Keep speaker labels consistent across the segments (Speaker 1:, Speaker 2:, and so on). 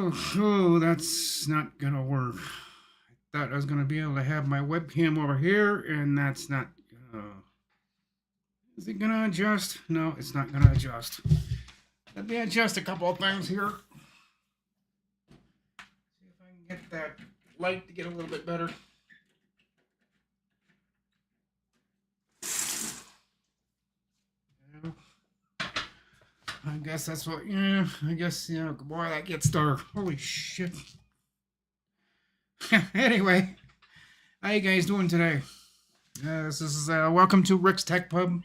Speaker 1: Oh, that's not gonna work. I thought I was gonna be able to have my webcam over here, and that's not. Is it gonna adjust? No, it's not gonna adjust. Let me adjust a couple of things here. See if I can get that light to get a little bit better. I guess that's what, yeah, I guess, boy, that gets dark. Holy shit. Anyway, how you guys doing today? This is, welcome to Rick's Tech Pub.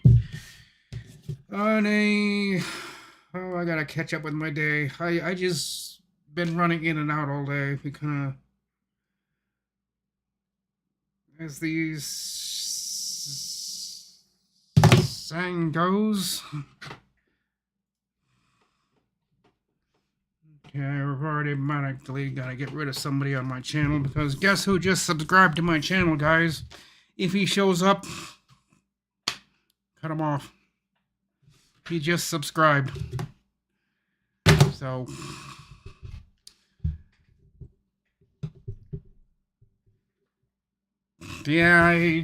Speaker 1: I gotta catch up with my day. I just been running in and out all day. We kind of, as these saying goes. Yeah, I've already automatically got to get rid of somebody on my channel because guess who just subscribed to my channel, guys? If he shows up, cut him off. He just subscribed. So, yeah,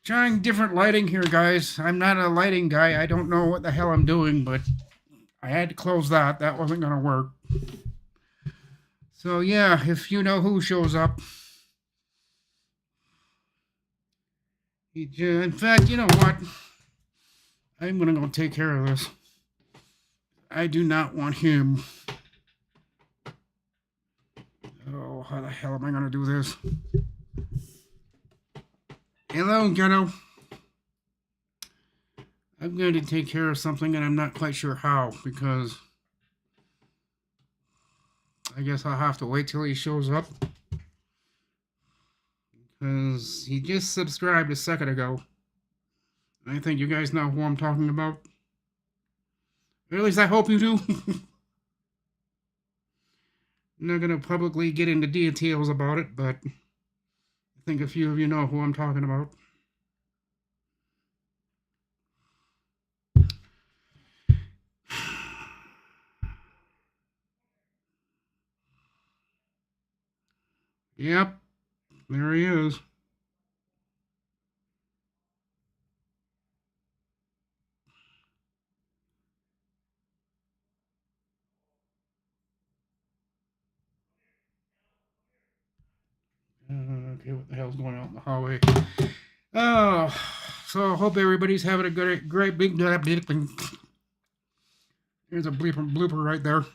Speaker 1: trying different lighting here, guys. I'm not a lighting guy. I don't know what the hell I'm doing, but I had to close that. That wasn't going to work. So, yeah, if you know who shows up. In fact, you know what? I'm going to go take care of this. I do not want him. Oh, how the hell am I going to do this? Hello, ghetto. I'm going to take care of something, and I'm not quite sure how, because I guess I'll have to wait till he shows up. Because he just subscribed a second ago. I think you guys know who I'm talking about. Or at least I hope you do. I'm not going to publicly get into details about it, but I think a few of you know who I'm talking about. Yep, there he is. Okay, what the hell's going on in the hallway? Oh, so I hope everybody's having a great big. Here's a blooper right there.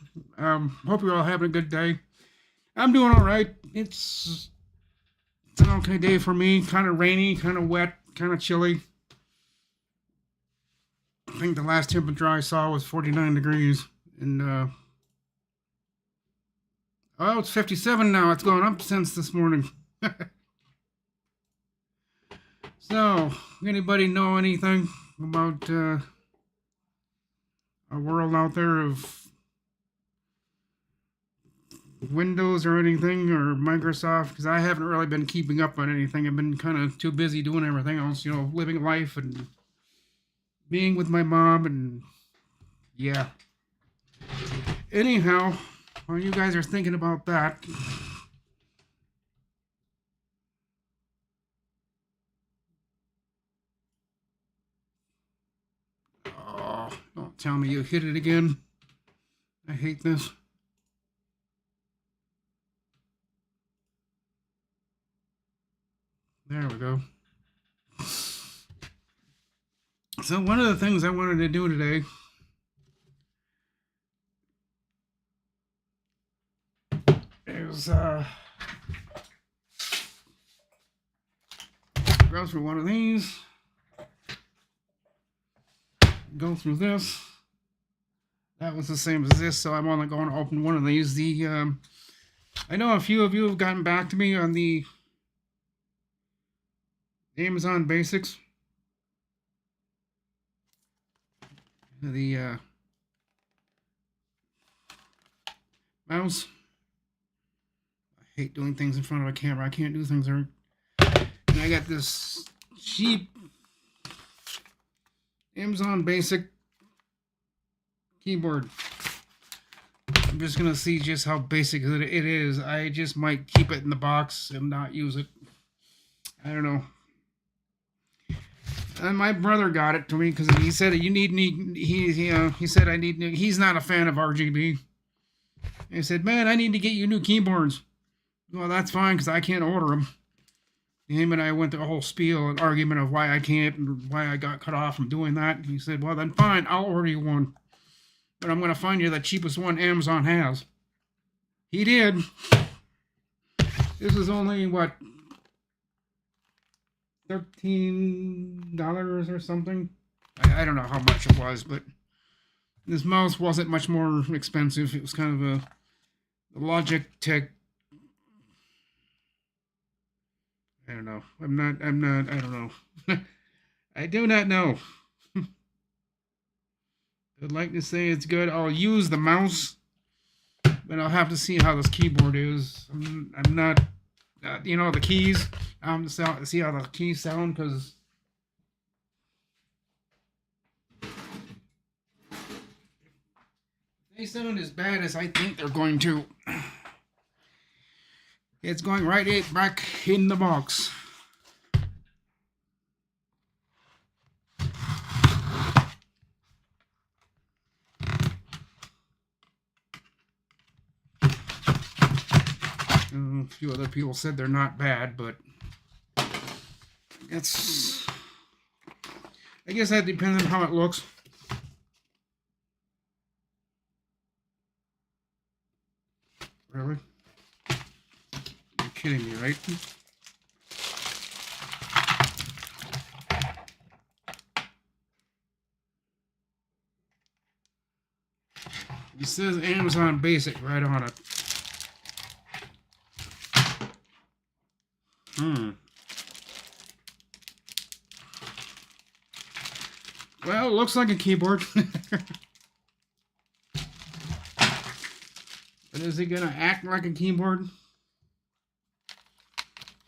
Speaker 1: Hope you're all having a good day. I'm doing all right. It's an okay day for me. Kind of rainy, kind of wet, kind of chilly. I think the last temperature I saw was 49 degrees. And, oh, it's 57 now. It's gone up since this morning. So, anybody know anything about a world out there of Windows or anything, or Microsoft? Because I haven't really been keeping up on anything. I've been kind of too busy doing everything else, living life and being with my mom, and yeah. Anyhow, while you guys are thinking about that, oh, don't tell me you hit it again. I hate this. There we go. So one of the things I wanted to do today is go through one of these, go through this. That was the same as this, so I'm only going to open one of these. I know a few of you have gotten back to me on the Amazon Basics. The mouse. I hate doing things in front of a camera. I can't do things there. And I got this cheap Amazon Basic keyboard. I'm just gonna see just how basic it is. I just might keep it in the box and not use it. I don't know. And my brother got it to me because he said you need he said I need new. He's not a fan of RGB. He said, man, I need to get you new keyboards. Well, that's fine because I can't order them. Him and I went through a whole spiel, an argument of why I can't and why I got cut off from doing that. And he said, well, then fine, I'll order you one. But I'm going to find you the cheapest one Amazon has. He did. This is only, what, $13 or something? I don't know how much it was, but this mouse wasn't much more expensive. It was kind of a Logitech. I don't know. I don't know. I do not know. I'd like to say it's good. I'll use the mouse, but I'll have to see how this keyboard is. I'm not, you know, the keys. See how the keys sound, because they sound as bad as I think they're going to. It's going right back in the box. A few other people said they're not bad, but I guess that depends on how it looks. Really? You're kidding me, right? It says Amazon Basic right on it. Well, it looks like a keyboard. But is it gonna act like a keyboard?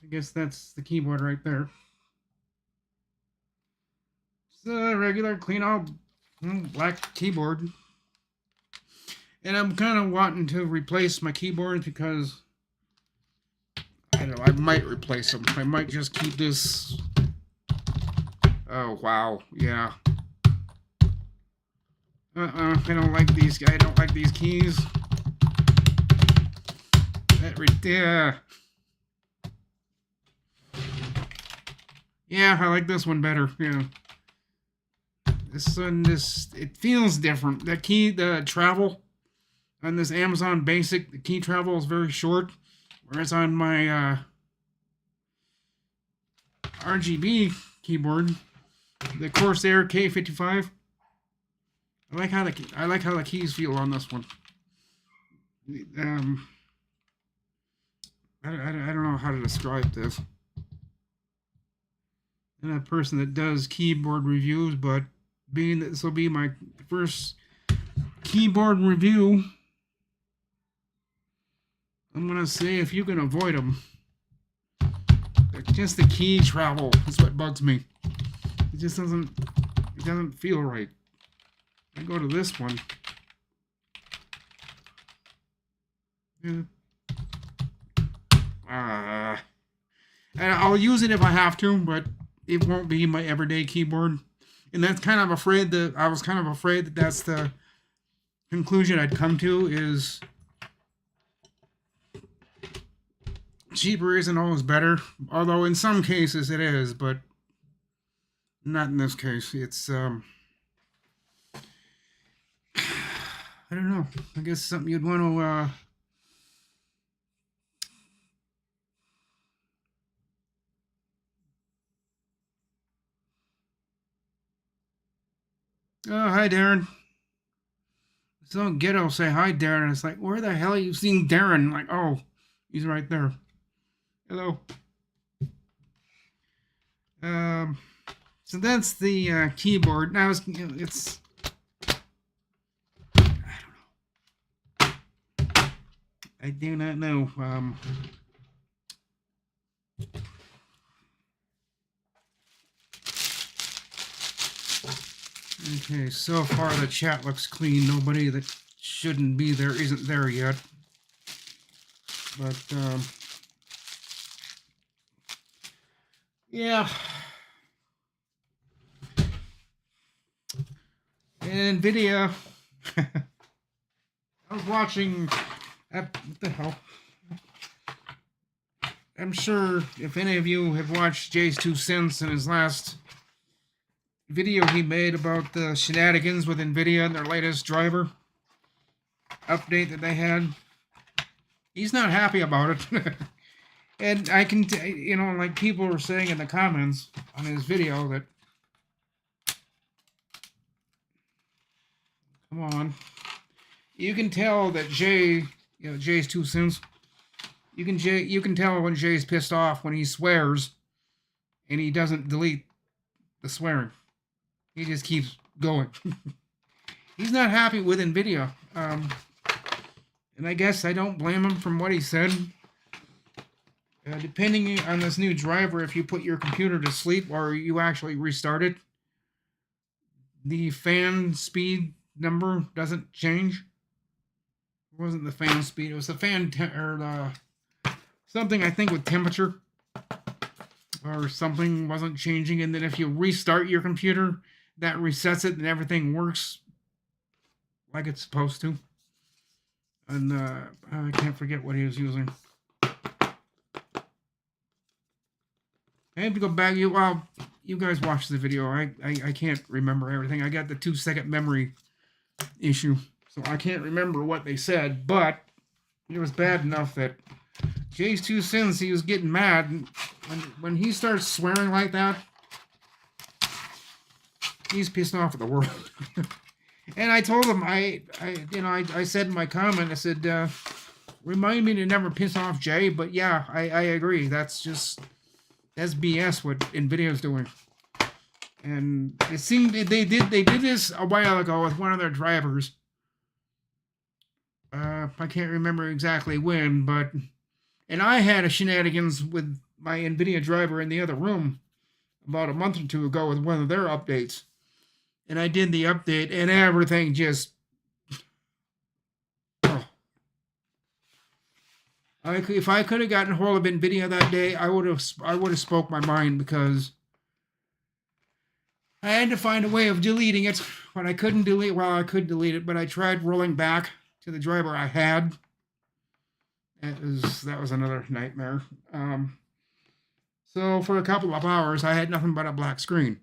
Speaker 1: I guess that's the keyboard right there. It's a regular, clean out black keyboard. And I'm kind of wanting to replace my keyboards because I don't know, I might replace them. I might just keep this. Oh, wow. Yeah. I don't like these. I don't like these keys. Yeah, I like this one better. Yeah. This one, it feels different. The travel on this Amazon Basic, the key travel is very short. Whereas on my RGB keyboard, the Corsair K55, I like how the keys feel on this one. I don't know how to describe this. I'm not a person that does keyboard reviews, but being that this will be my first keyboard review, I'm gonna say if you can avoid them, just the key travel is what bugs me. It just doesn't feel right. I go to this one. Yeah. And I'll use it if I have to, but it won't be my everyday keyboard. And that's kind of afraid that I was kind of afraid that that's the conclusion I'd come to, is cheaper isn't always better. Although in some cases it is, but not in this case. It's I don't know. I guess something you'd want to oh, hi, Darren. So ghetto say hi, Darren. And it's like, where the hell are you seeing Darren? Like, oh, he's right there. Hello. So that's the keyboard. Now it's I do not know. Okay, so far the chat looks clean. Nobody that shouldn't be there isn't there yet. But yeah. And NVIDIA. I was watching. What the hell? I'm sure if any of you have watched Jay's 2 cents in his last video he made about the shenanigans with NVIDIA and their latest driver update that they had, he's not happy about it. And I can, like people were saying in the comments on his video that, come on, you can tell that Jay, Jay's 2 cents. You can tell when Jay's pissed off when he swears, and he doesn't delete the swearing. He just keeps going. He's not happy with NVIDIA, and I guess I don't blame him from what he said. Depending on this new driver, if you put your computer to sleep or you actually restart it, the fan speed number doesn't change. It wasn't the fan speed; it was the fan something, I think, with temperature or something wasn't changing. And then if you restart your computer, that resets it and everything works like it's supposed to. And I can't forget what he was using. I have to go back. You guys watched the video. I can't remember everything. I got the 2-second memory issue, so I can't remember what they said, but it was bad enough that Jay's 2 cents, he was getting mad. When he starts swearing like that, he's pissed off at the world. And I told him, I said in my comment, I said, remind me to never piss off Jay. But yeah, I agree. That's BS what NVIDIA's doing. And it seemed they did this a while ago with one of their drivers. I can't remember exactly when, but. And I had a shenanigans with my NVIDIA driver in the other room about a month or two ago with one of their updates. And I did the update, and everything just... Oh. If I could have gotten hold of NVIDIA that day, I would have spoke my mind, because I had to find a way of deleting it. But I couldn't delete... Well, I could delete it, but I tried rolling back to the driver I had. That was another nightmare. So for a couple of hours, I had nothing but a black screen.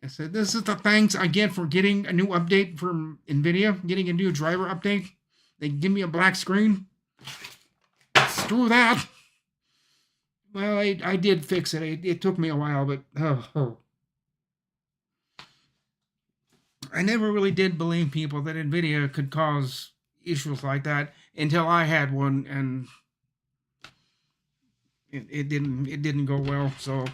Speaker 1: I said, this is the thanks I get for getting a new update from NVIDIA, getting a new driver update. They give me a black screen. Screw that. Well, I did fix it. It took me a while, but I never really did believe people that NVIDIA could cause issues like that until I had one, and it didn't go well. So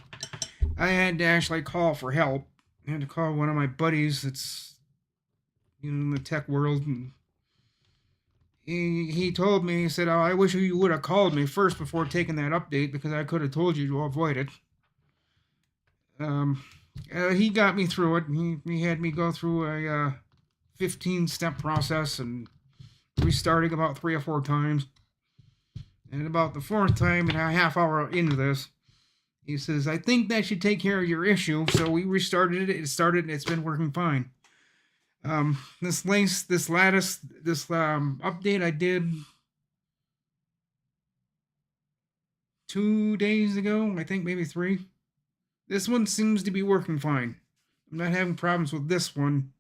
Speaker 1: I had to actually call for help. I had to call one of my buddies that's in the tech world, and he told me, he said, oh, I wish you would have called me first before taking that update, because I could have told you to avoid it. He got me through it. He had me go through a 15-step process and restarting about 3 or 4 times. And about the 4th time, and a half hour into this, he says, I think that should take care of your issue. So we restarted it. It started, and it's been working fine. This update I did 2 days ago, I think maybe 3. This one seems to be working fine. I'm not having problems with this one.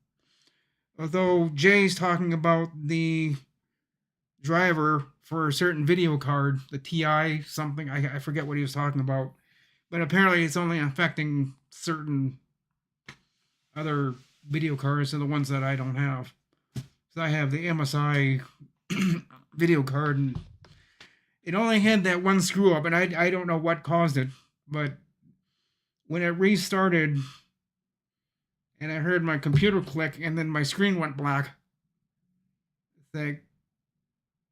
Speaker 1: Although Jay's talking about the driver for a certain video card, the TI something, I forget what he was talking about. But apparently it's only affecting certain other video cards and the ones that I don't have. So I have the MSI video card, and it only had that one screw up, and I don't know what caused it, but when it restarted and I heard my computer click and then my screen went black, it's like,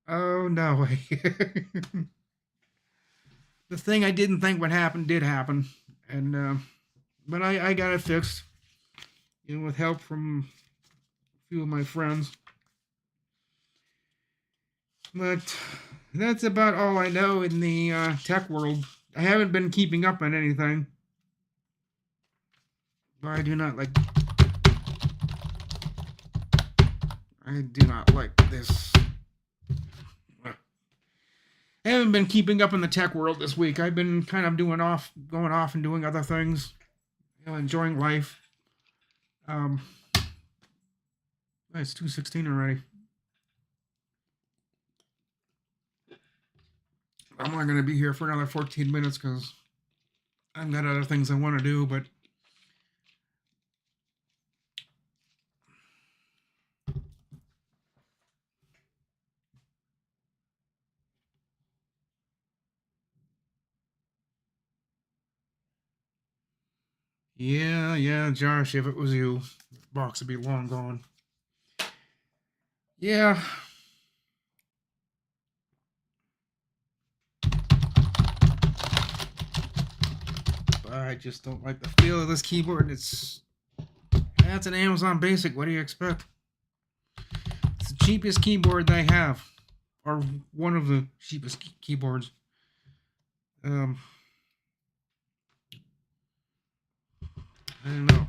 Speaker 1: oh no. The thing I didn't think would happen did happen, and but I got it fixed, with help from a few of my friends. But that's about all I know in the tech world. I haven't been keeping up on anything. But I do not like this. I haven't been keeping up in the tech world this week. I've been kind of going off and doing other things, enjoying life. It's 2:16 already. I'm not going to be here for another 14 minutes because I've got other things I want to do, but yeah, Josh, if it was you, the box would be long gone. Yeah. But I just don't like the feel of this keyboard. That's an Amazon Basic. What do you expect? It's the cheapest keyboard they have, or one of the cheapest keyboards. I don't know.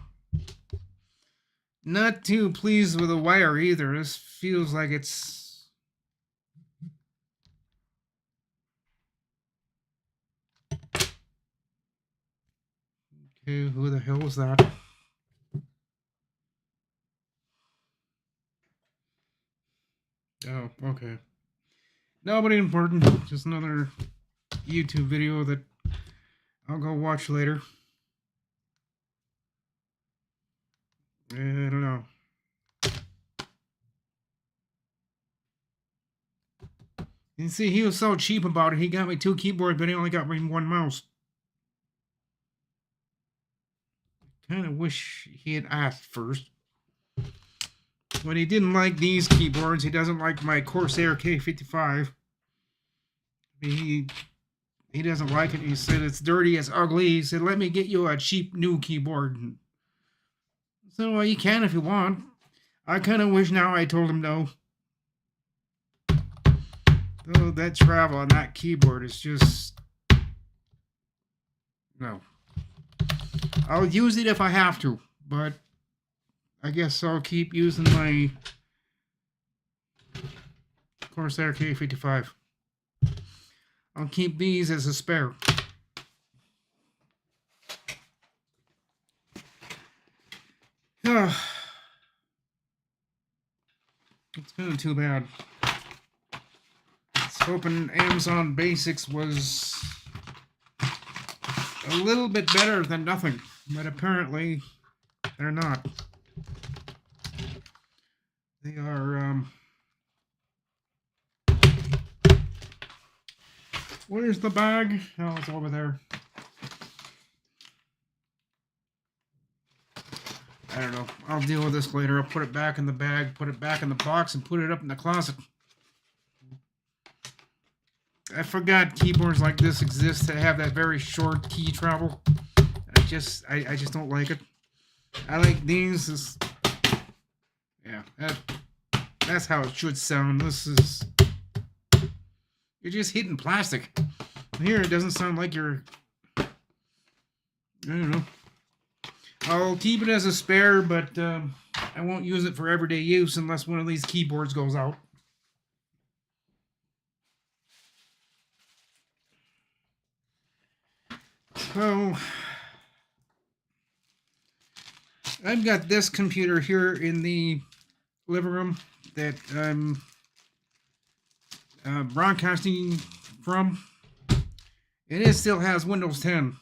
Speaker 1: Not too pleased with the wire either. This feels like it's... Okay, who the hell was that? Oh, okay. Nobody important. Just another YouTube video that I'll go watch later. I don't know. You see, he was so cheap about it. He got me 2 keyboards, but he only got me 1 mouse. Kind of wish he had asked first. When he didn't like these keyboards, he doesn't like my Corsair K55. He doesn't like it. He said it's dirty, it's ugly. He said, let me get you a cheap new keyboard. So, well, you can if you want. I kind of wish now I told him no. Oh, that travel on that keyboard is just... No. I'll use it if I have to, but I guess I'll keep using my Corsair K55. I'll keep these as a spare. It's kind of too bad. I was hoping Amazon Basics was a little bit better than nothing, but apparently they're not. They are, where's the bag? Oh, it's over there. I don't know. I'll deal with this later. I'll put it back in the bag, put it back in the box, and put it up in the closet. I forgot keyboards like this exist that have that very short key travel. I just don't like it. I like these. Yeah, that's how it should sound. This is... You're just hitting plastic. Here, it doesn't sound like you're... I don't know. I'll keep it as a spare, but I won't use it for everyday use unless one of these keyboards goes out. So, I've got this computer here in the living room that I'm broadcasting from. It still has Windows 10.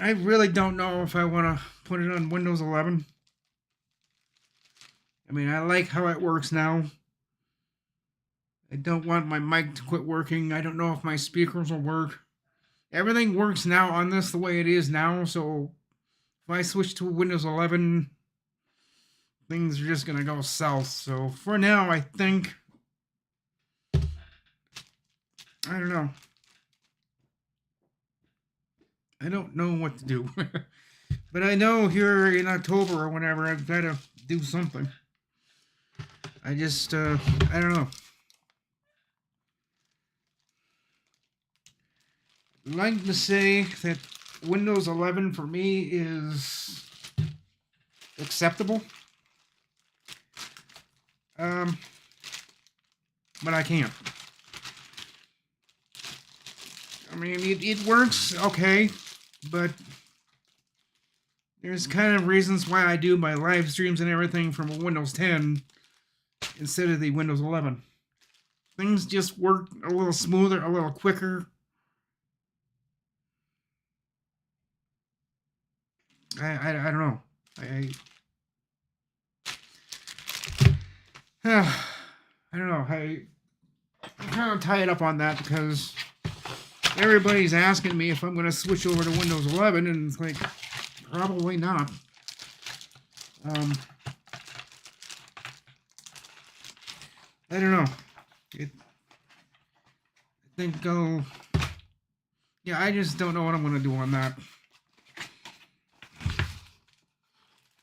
Speaker 1: I really don't know if I want to put it on Windows 11. I mean, I like how it works now. I don't want my mic to quit working. I don't know if my speakers will work. Everything works now on this the way it is now, so if I switch to Windows 11, things are just going to go south. So for now, I think... I don't know. I don't know what to do. But I know here in October or whenever, I've got to do something. I just, I don't know. I'd like to say that Windows 11 for me is acceptable. But I can't. I mean, it works okay, but there's kind of reasons why I do my live streams and everything from a Windows 10 instead of the Windows 11. Things just work a little smoother, a little quicker. I don't know. I don't know. I'm kind of tied up on that because everybody's asking me if I'm going to switch over to Windows 11, and it's like, probably not. I don't know. I think yeah, I just don't know what I'm going to do on that.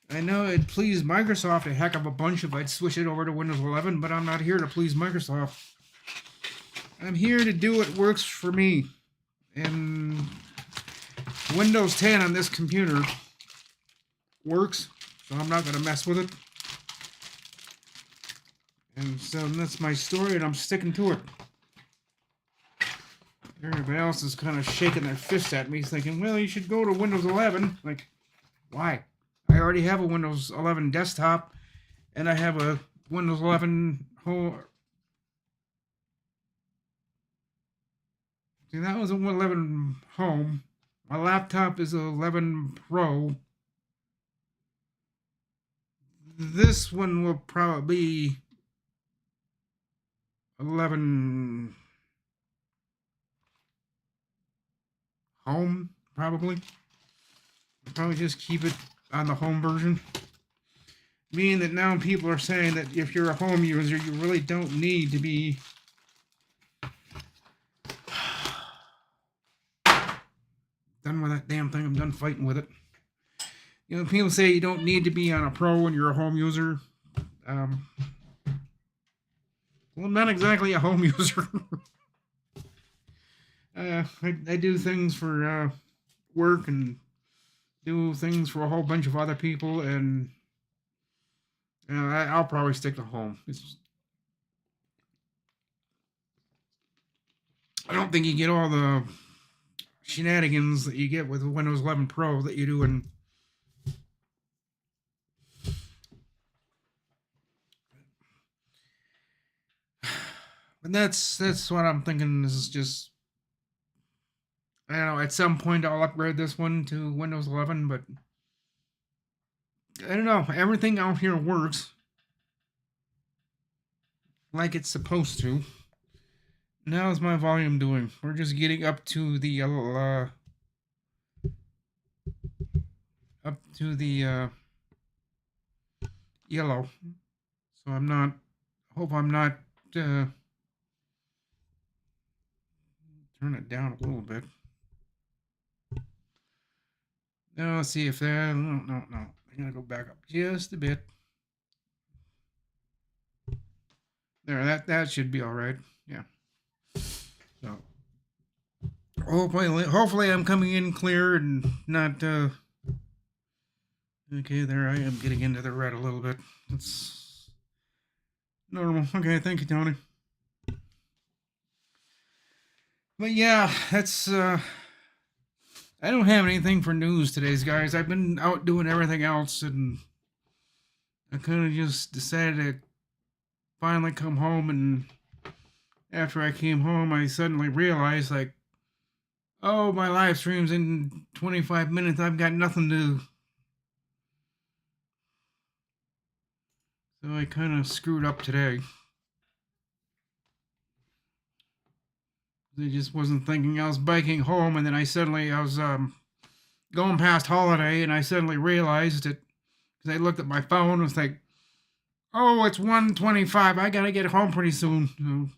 Speaker 1: I know it'd please Microsoft a heck of a bunch if I'd switch it over to Windows 11, but I'm not here to please Microsoft. I'm here to do what works for me. And Windows 10 on this computer works, so I'm not going to mess with it. And so that's my story, and I'm sticking to it. Everybody else is kind of shaking their fist at me, thinking, well, you should go to Windows 11. Like, why? I already have a Windows 11 desktop, and I have a Windows 11 home. See, that was a 11 home. My laptop is a 11 Pro. This one will probably be 11 home, probably. I'll probably just keep it on the home version. Meaning that now people are saying that if you're a home user, you really don't need to be done with that damn thing. I'm done fighting with it. You know, people say you don't need to be on a pro when you're a home user. Well, I'm not exactly a home user. I do things for work and do things for a whole bunch of other people, and I'll probably stick to home. I don't think you get all the shenanigans that you get with Windows 11 Pro that you do in. But that's what I'm thinking. This is just, I don't know. At some point, I'll upgrade this one to Windows 11, but I don't know. Everything out here works like it's supposed to. How's my volume doing? We're just getting up to the yellow. So I'm not. Hope I'm not. Turn it down a little bit. Now let's see if that. No. I'm gonna go back up just a bit. There, that should be all right. Yeah. So hopefully I'm coming in clear and not. Okay, there I am getting into the red a little bit. That's normal. Okay, thank you, Tony. But yeah, that's. I don't have anything for news today, guys. I've been out doing everything else, and I kind of just decided to finally come home. And after I came home, I suddenly realized, like, oh, my live stream's in 25 minutes. I've got nothing to. So I kind of screwed up today. I just wasn't thinking. I was biking home, and then I was going past Holiday, and I suddenly realized it because I looked at my phone and was like, oh, it's 1:25. I gotta get home pretty soon. So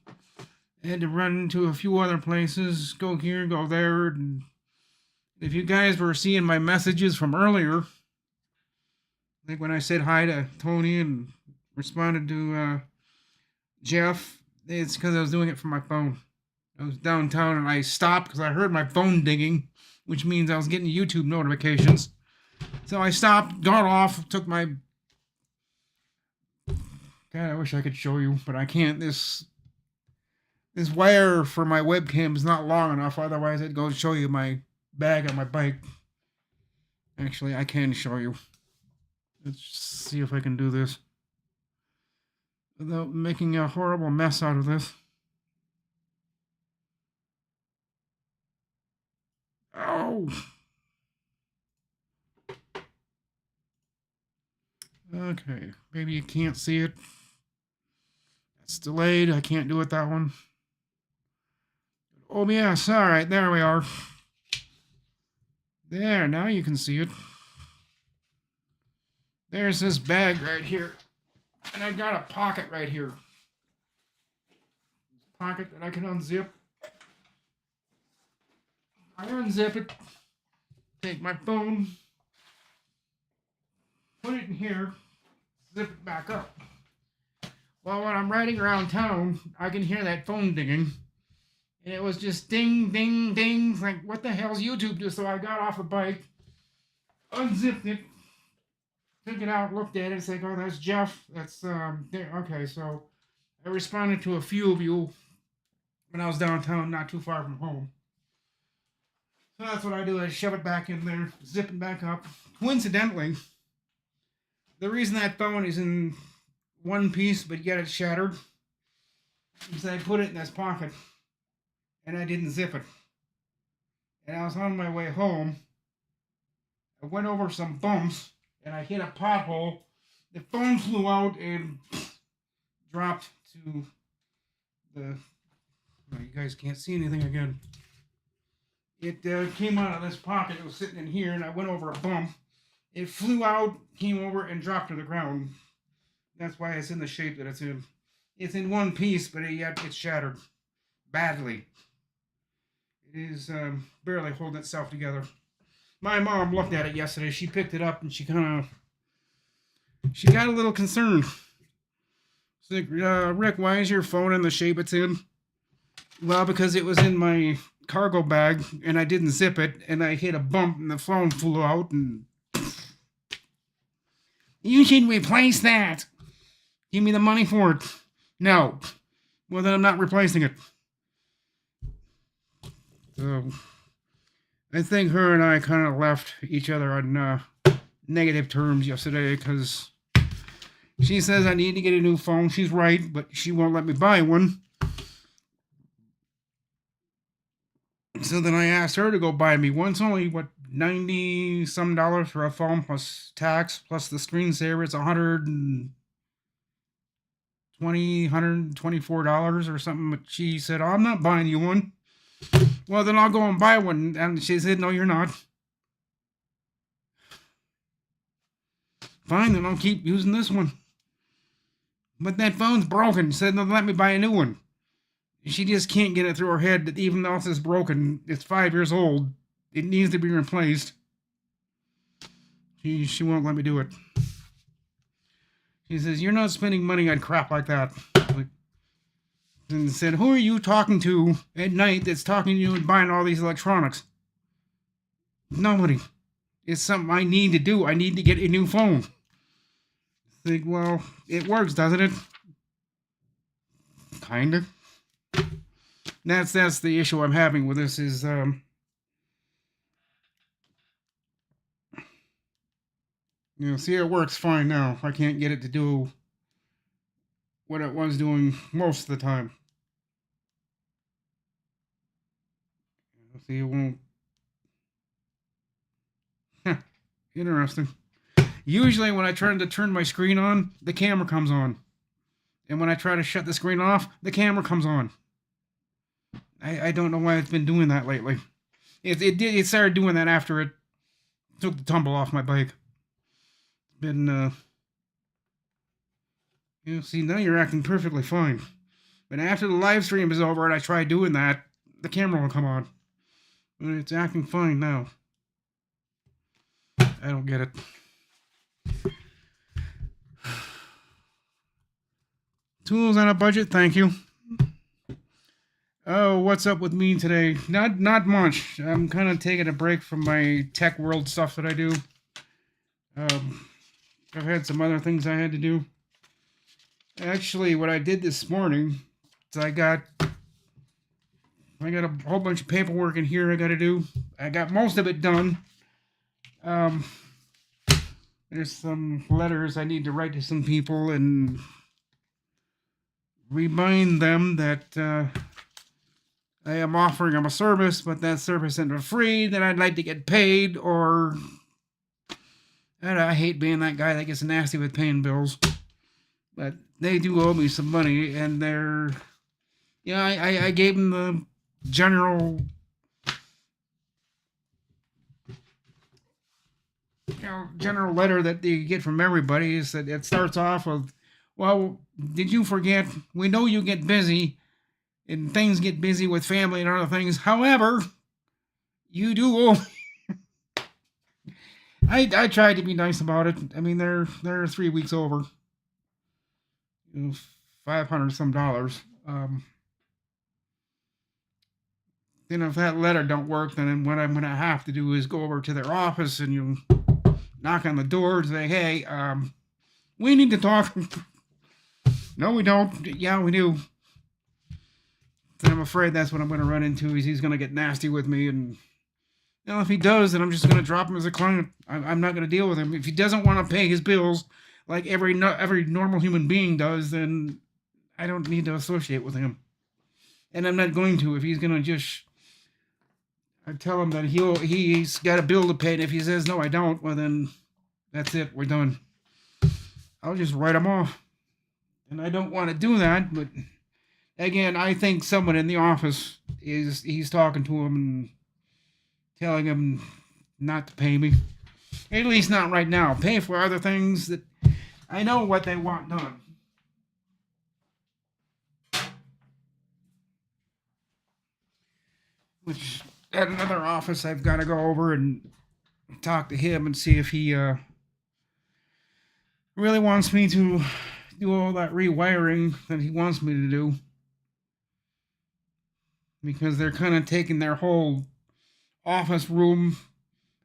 Speaker 1: I had to run to a few other places, go here, go there. And if you guys were seeing my messages from earlier, like when I said hi to Tony and responded to Jeff. It's because I was doing it from my phone. I was downtown and I stopped because I heard my phone dinging, which means I was getting YouTube notifications. So I stopped, got off, took my... God, I wish I could show you, but I can't. This wire for my webcam is not long enough, otherwise I'd go show you my bag on my bike. Actually, I can show you. Let's see if I can do this without making a horrible mess out of this. Oh! Okay, maybe you can't see it. It's delayed. I can't do it that one. Oh, yes. All right, there we are. There, now you can see it. There's this bag right here. And I got a pocket right here. Pocket that I can unzip. I unzip it. Take my phone. Put it in here. Zip it back up. Well, when I'm riding around town, I can hear that phone dinging. And it was just ding, ding, ding. It's like, what the hell's YouTube do? So I got off the bike, unzipped it, took it out, looked at it, it's like, oh, that's Jeff. That's, there. Okay, so I responded to a few of you when I was downtown, not too far from home. So that's what I do. I shove it back in there, zip it back up. Coincidentally, the reason that phone is in one piece, but yet it's shattered, is I put it in this pocket, and I didn't zip it. And I was on my way home. I went over some bumps, and I hit a pothole. The phone flew out and dropped to the... Well, you guys can't see anything again. It came out of this pocket. It was sitting in here, and I went over a bump. It flew out, came over, and dropped to the ground. That's why it's in the shape that it's in. It's in one piece, but yet it's shattered badly. It is barely holding itself together. My mom looked at it yesterday. She picked it up and she got a little concerned. She's like, Rick, why is your phone in the shape it's in? Well, because it was in my cargo bag and I didn't zip it and I hit a bump and the phone flew out and... You should replace that. Give me the money for it. No. Well, then I'm not replacing it. So, I think her and I kind of left each other on negative terms yesterday because she says I need to get a new phone. She's right, but she won't let me buy one. So then I asked her to go buy me one. It's only, what, $90 some for a phone plus tax plus the screensaver. It's $124 or something. But she said, oh, I'm not buying you one. Well, then I'll go and buy one. And she said, no, you're not. Fine, then I'll keep using this one. But that phone's broken. She said, no, let me buy a new one. She just can't get it through her head that even though it's broken, it's 5 years old, it needs to be replaced. She won't let me do it. She says, you're not spending money on crap like that. And said, who are you talking to at night that's talking to you and buying all these electronics? Nobody. It's something I need to do. I need to get a new phone. I think, well, it works, doesn't it? Kind of. That's the issue I'm having with this is, see, it works fine now. I can't get it to do what it was doing most of the time. See, it won't. Interesting. Usually when I try to turn my screen on, the camera comes on. And when I try to shut the screen off, the camera comes on. I don't know why it's been doing that lately. It started doing that after it took the tumble off my bike. It's been, see, now you're acting perfectly fine. But after the live stream is over and I try doing that, the camera will come on. But it's acting fine now. I don't get it. Tools on a budget, thank you. Oh, what's up with me today? Not much. I'm kind of taking a break from my tech world stuff that I do. I've had some other things I had to do. Actually, what I did this morning is I got a whole bunch of paperwork in here I got to do. I got most of it done. There's some letters I need to write to some people and remind them that I am offering them a service, but that service isn't free, that I'd like to get paid, or... I hate being that guy that gets nasty with paying bills. But they do owe me some money, and they're... Yeah, I gave them the general... general letter that you get from everybody. Is that it starts off with, well, did you forget? We know you get busy, and things get busy with family and other things. However, you do owe me. I tried to be nice about it. I mean, they're 3 weeks over. $500 some. Then if that letter don't work, then what I'm gonna have to do is go over to their office and you knock on the door and say, "Hey, we need to talk." No, we don't. Yeah, we do. And I'm afraid that's what I'm going to run into. Is he's going to get nasty with me, and if he does, then I'm just going to drop him as a client. I'm not going to deal with him. If he doesn't want to pay his bills like every normal human being does, then I don't need to associate with him. And I'm not going to. If he's going to just, I tell him that he's got a bill to pay, and if he says no, I don't, well then that's it. We're done. I'll just write him off. And I don't want to do that, but again, I think someone in the office he's talking to him and telling him not to pay me. At least not right now. Pay for other things that I know what they want done. Which, at another office, I've got to go over and talk to him and see if he really wants me to do all that rewiring that he wants me to do. Because they're kind of taking their whole office room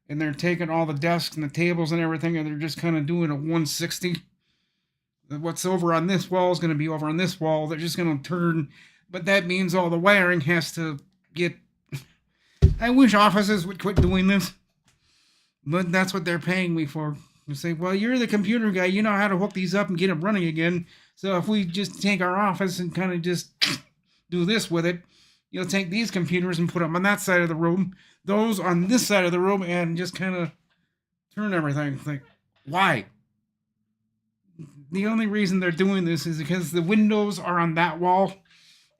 Speaker 1: and they're taking all the desks and the tables and everything, and they're just kind of doing a 160. What's over on this wall is going to be over on this wall. They're just going to turn, but that means all the wiring has to get... I wish offices would quit doing this, but that's what they're paying me for. You say, well, you're the computer guy. You know how to hook these up and get them running again. So if we just take our office and kind of just do this with it, you'll take these computers and put them on that side of the room, those on this side of the room, and just kind of turn everything. Like, why? The only reason they're doing this is because the windows are on that wall,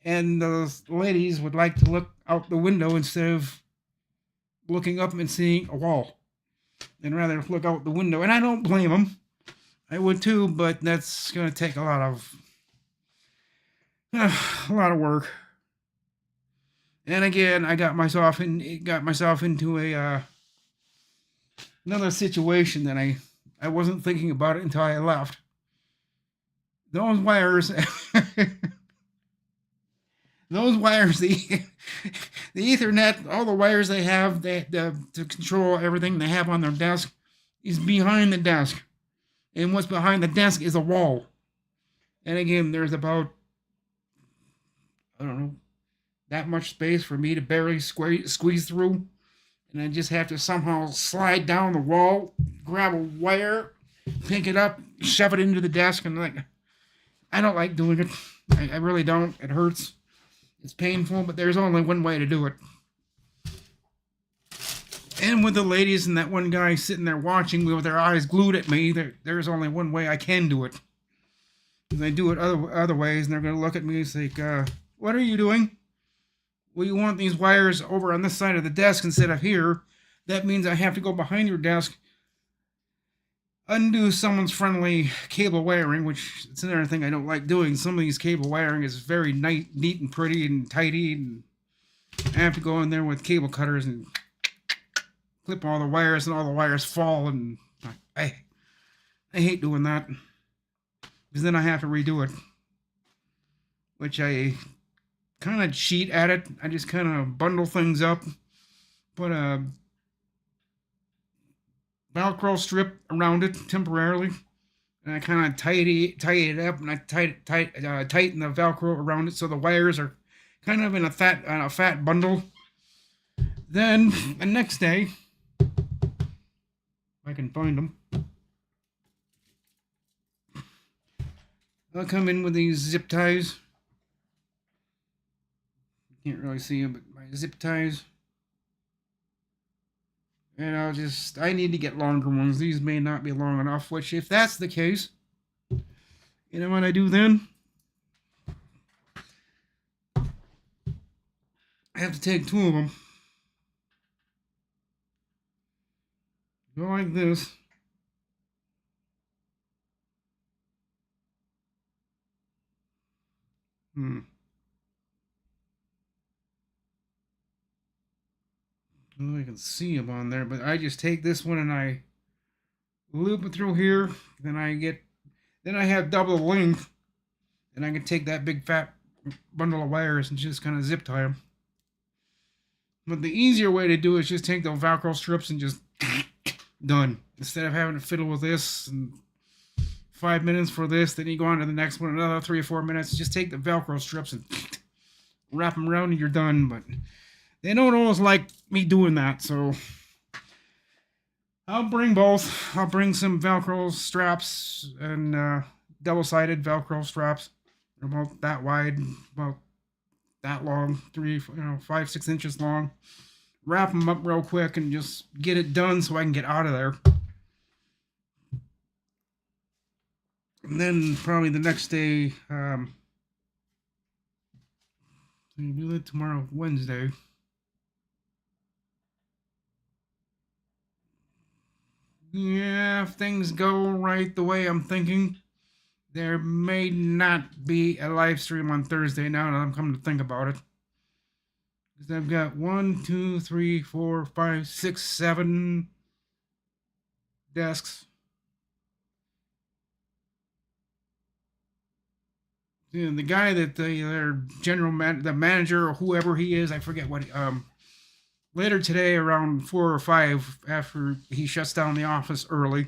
Speaker 1: and the ladies would like to look out the window instead of looking up and seeing a wall. And rather look out the window. And I don't blame them. I would too, but that's going to take a lot of work. And again, I got myself into another situation that I wasn't thinking about it until I left. Those wires, the Ethernet, all the wires they have to control everything they have on their desk is behind the desk. And what's behind the desk is a wall. And again, there's about, I don't know, that much space for me to barely squeeze through. And I just have to somehow slide down the wall, grab a wire, pick it up, shove it into the desk. And I don't like doing it. I really don't. It hurts. It's painful, but there's only one way to do it. And with the ladies and that one guy sitting there watching me with their eyes glued at me, there's only one way I can do it. If they do it other ways, and they're going to look at me and say, what are you doing? Well, you want these wires over on this side of the desk instead of here. That means I have to go behind your desk, undo someone's friendly cable wiring, which it's another thing I don't like doing. Some of these cable wiring is very neat and pretty and tidy, and I have to go in there with cable cutters and clip all the wires, and all the wires fall, and I hate doing that, because then I have to redo it. which I kind of cheat at it. I just kind of bundle things up, put a Velcro strip around it temporarily, and I kind of tie it up, and I tighten the Velcro around it so the wires are kind of in a fat bundle. Then the next day, if I can find them, I'll come in with these zip ties. You can't really see them, but my zip ties. And I need to get longer ones. These may not be long enough, which if that's the case, you know what I do then? I have to take two of them. Go like this. I can see them on there, but I just take this one and I loop it through here. Then I have double the length, and I can take that big fat bundle of wires and just kind of zip tie them. But the easier way to do it is just take those Velcro strips and just done. Instead of having to fiddle with this and 5 minutes for this, then you go on to the next one, another 3 or 4 minutes. Just take the Velcro strips and wrap them around and you're done. But they don't always like me doing that, so I'll bring both. I'll bring some Velcro straps and double-sided Velcro straps. They're about that wide, about that long, 5, 6 inches long. Wrap them up real quick and just get it done so I can get out of there. And then probably the next day, we do it tomorrow, Wednesday. Yeah, if things go right the way I'm thinking, there may not be a live stream on Thursday now that I'm coming to think about it. Because I've got 1, 2, 3, 4, 5, 6, 7 desks. The guy that their the manager or whoever he is, I forget what. Later today, around 4 or 5, after he shuts down the office early.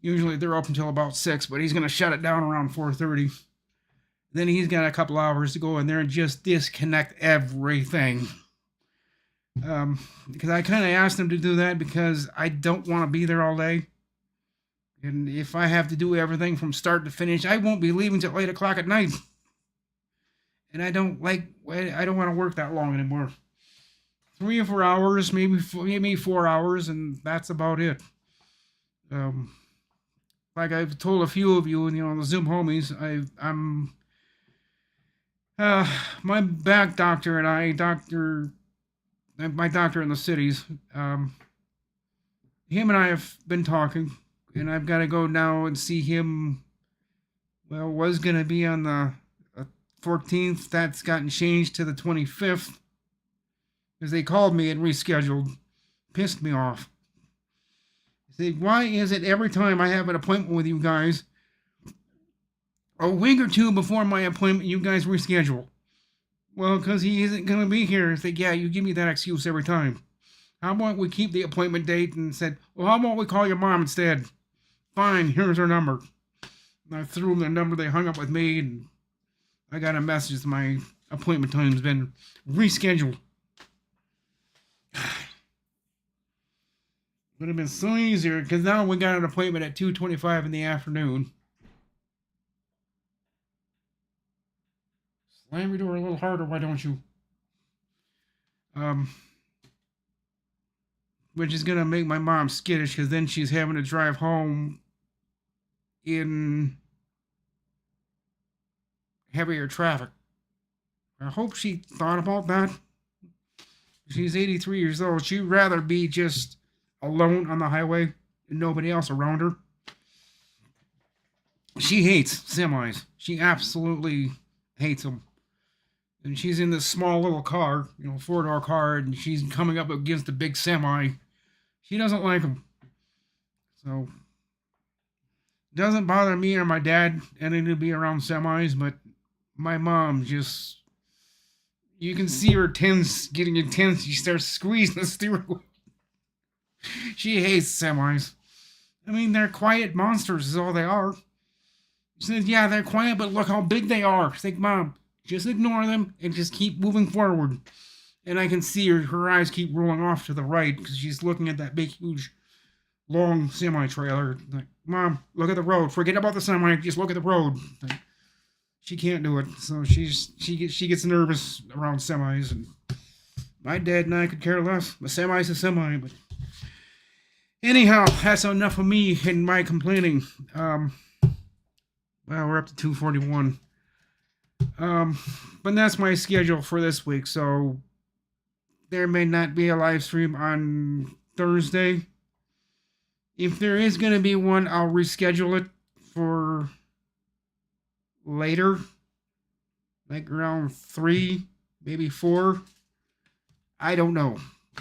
Speaker 1: Usually they're up until about 6, but he's gonna shut it down around 4:30. Then he's got a couple hours to go in there and just disconnect everything. Because I kind of asked him to do that because I don't want to be there all day. And if I have to do everything from start to finish, I won't be leaving till 8 o'clock at night. And I don't want to work that long anymore. 3 or 4 hours, maybe 4 hours, and that's about it. Like I've told a few of you, the Zoom homies, my back doctor and my doctor in the cities, him and I have been talking, and I've got to go now and see him. Well, was going to be on the 14th. That's gotten changed to the 25th. Because they called me and rescheduled. Pissed me off. They say, why is it every time I have an appointment with you guys, a week or two before my appointment, you guys reschedule? Well, because he isn't going to be here. I said, yeah, you give me that excuse every time. How about we keep the appointment date and said, well, how about we call your mom instead? Fine, here's her number. And I threw them their number. They hung up with me, and I got a message that my appointment time's been rescheduled. Would have been so easier because now we got an appointment at 2:25 in the afternoon. Slam your door a little harder, why don't you? Which is gonna make my mom skittish because then she's having to drive home in heavier traffic. I hope she thought about that. She's 83 years old. She'd rather be just alone on the highway and nobody else around her. She hates semis. She absolutely hates them. And she's in this small little car, 4-door car, and she's coming up against a big semi. She doesn't like them. So, it doesn't bother me or my dad any to be around semis, but my mom just, you can see her tense, getting intense. She starts squeezing the steering wheel. She hates semis. I mean, they're quiet monsters is all they are. She says, yeah, they're quiet, but look how big they are. She's like, Mom, just ignore them and just keep moving forward. And I can see her eyes keep rolling off to the right because she's looking at that big, huge, long semi-trailer. Like, Mom, look at the road. Forget about the semi. Just look at the road. Like, she can't do it, so she gets nervous around semis. And my dad and I could care less. A semi's a semi, but anyhow, that's enough of me and my complaining. Well, we're up to 241. But that's my schedule for this week, so there may not be a live stream on Thursday. If there is going to be one, I'll reschedule it for later, like around 3, maybe 4. I don't know.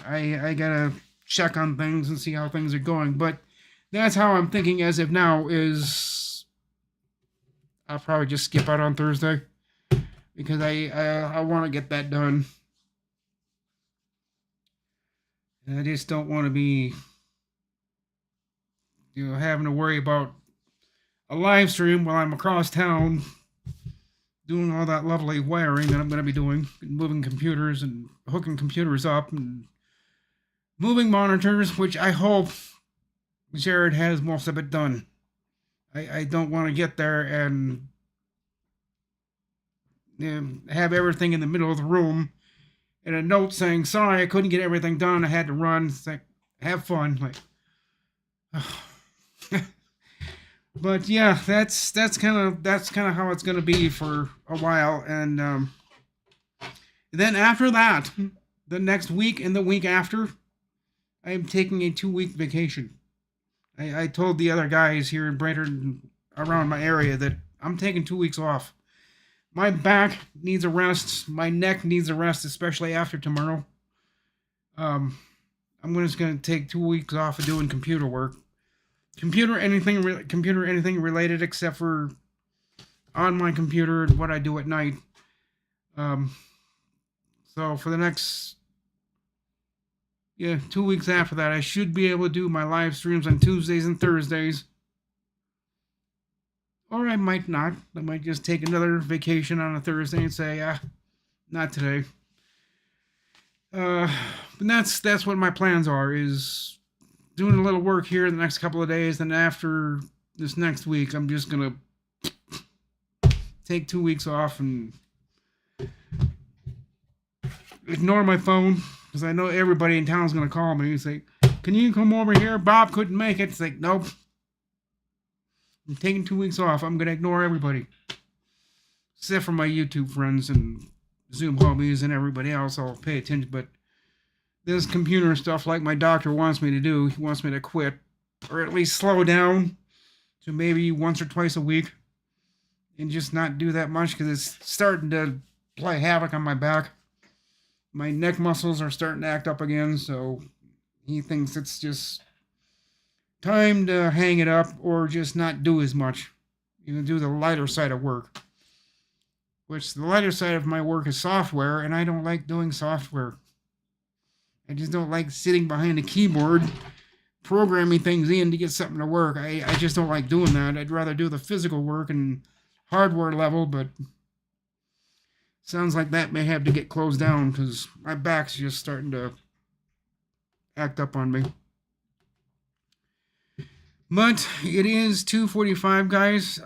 Speaker 1: I gotta check on things and see how things are going, but that's how I'm thinking as of now. Is I'll probably just skip out on Thursday because I want to get that done. And I just don't want to be, having to worry about a live stream while I'm across town doing all that lovely wiring that I'm going to be doing, moving computers and hooking computers up and moving monitors, which I hope Jared has most of it done. I don't want to get there and have everything in the middle of the room and a note saying, sorry, I couldn't get everything done. I had to run. It's like, have fun. Like, but yeah, that's kind of how it's going to be for a while. And then after that, the next week and the week after, I'm taking a 2-week vacation. I told the other guys here in Brainerd around my area that I'm taking 2 weeks off. My back needs a rest. My neck needs a rest, especially after tomorrow. I'm just going to take 2 weeks off of doing computer work. Computer anything related except for on my computer and what I do at night. So for the next 2 weeks after that, I should be able to do my live streams on Tuesdays and Thursdays. Or I might not. I might just take another vacation on a Thursday and say, not today. But that's what my plans are, is doing a little work here in the next couple of days. And after this next week, I'm just going to take 2 weeks off and ignore my phone. Because I know everybody in town is going to call me and say, can you come over here? Bob couldn't make it. It's like, nope. I'm taking 2 weeks off. I'm going to ignore everybody. Except for my YouTube friends and Zoom homies and everybody else. I'll pay attention. But this computer stuff, like my doctor wants me to do, he wants me to quit. Or at least slow down to maybe once or twice a week. And just not do that much because it's starting to play havoc on my back. My neck muscles are starting to act up again. So he thinks it's just time to hang it up or just not do as much. Do the lighter side of work. Which the lighter side of my work is software, and I don't like doing software. I just don't like sitting behind a keyboard programming things in to get something to work. I just don't like doing that. I'd rather do the physical work and hardware level, but sounds like that may have to get closed down because my back's just starting to act up on me. But it is 2:45, guys.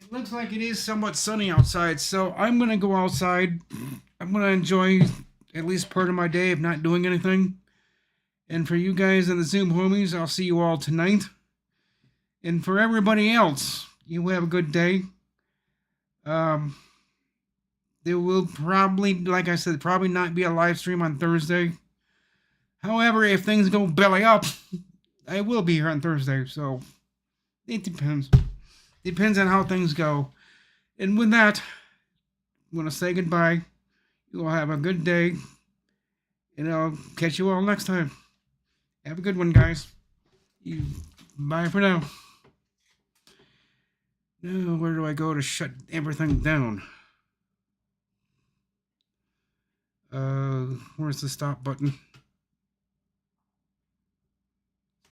Speaker 1: It looks like it is somewhat sunny outside, so I'm going to go outside. I'm going to enjoy at least part of my day of not doing anything. And for you guys in the Zoom homies, I'll see you all tonight. And for everybody else, you have a good day. There will probably, like I said, probably not be a live stream on Thursday. However, if things go belly up, I will be here on Thursday, so it depends. Depends on how things go. And with that, I'm going to say goodbye. You all have a good day, and I'll catch you all next time. Have a good one, guys. Bye for now. Now, where do I go to shut everything down? Where's the stop button?